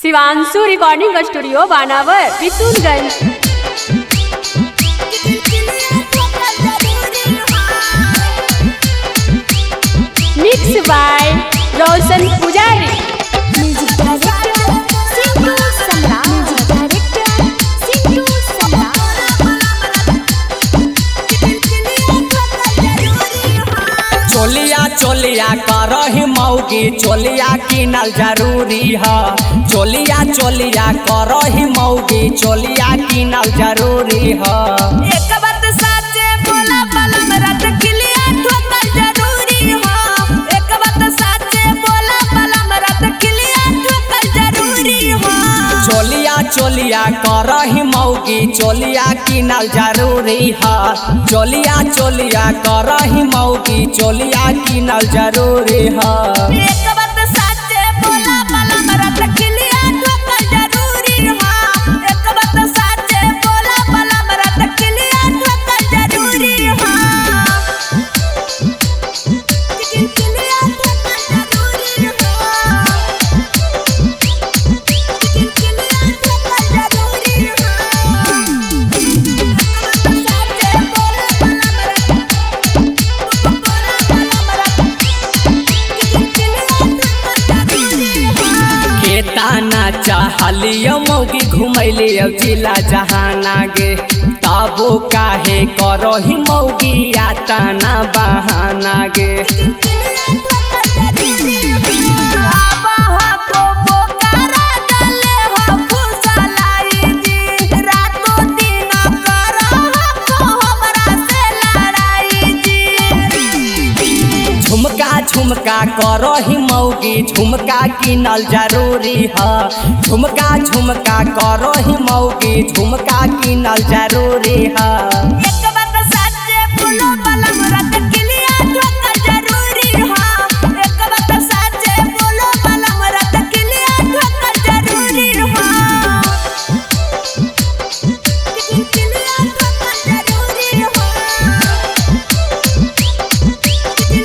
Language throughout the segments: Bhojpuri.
शिवांशु रिकॉर्डिंग स्टूडियो बानावर बिशुनगंज। Mix by Roshan Pujari. चोलिया चोलिया करही मौगी चोलिया किनल जरूरी है। चोलिया चोलिया करही मौगी चोलिया किनल जरूरी है। एक बात साचे बोला पलम रत किलिया ठोकर जरूरी है। एक बात साचे बोला पलम रत किलिया ठोकर जरूरी है। चोलिया चोलिया करही मौगी चोलिया किनल जरूरी है। चोलिया चोलिया करही मौगी चोलिया किनल जरूरी है। एक बात साचे बोला पलम रत किलिया ठोकर जरूरी है। एक बात साचे बोला पलम रत किलिया ठोकर जरूरी है। किलिया ठोकर जरूरी है। ताना चाहलियो मौगी घुमैलियो जिला जहाना गे तबो काहे करही मौगी या ताना बहाना गे। झुमका झुमका करही मौगी झुमका किनल जरूरी है। झुमका झुमका करही मौगी झुमका किनल जरूरी है। एक बात साचे बोलो पलम रत किलिया ठोकर जरूरी है। एक बात साचे बोलो पलम रत किलिया ठोकर जरूरी है। किलिया ठोकर जरूरी है।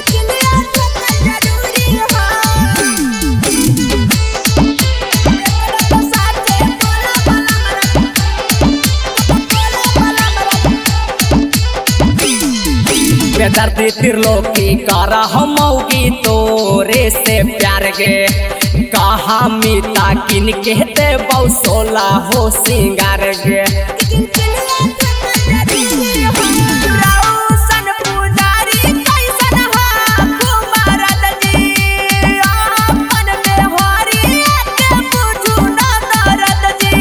किलिया ठोकर जरूरी है। एक बात साचे बोलो पलम बेदर्दी त्रिलोकी करह मौगी तोरे से प्यार गे कहा मीता किन कहते बौसोला हो सिंगार गे। रोशन पुजारी कैसन हा कुमारत जी अपन में होरी के बुझू न दरद जी।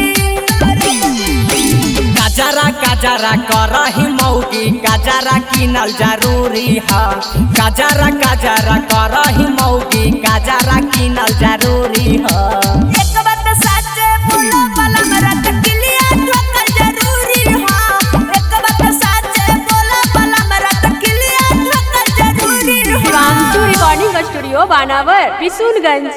गजरा गजरा करही मौगी गजरा किनल जरूरी है। गजरा गजरा करही मौगी गजरा किनल जरूरी है। एक बात साचे बोलो पलम रत किलिया ठोकर जरूरी है। एक बात साचे बोलो पलम रत किलिया ठोकर जरूरी है। शिवांशु रिकॉर्डिंग स्टूडियो बानावर बिशुनगंज।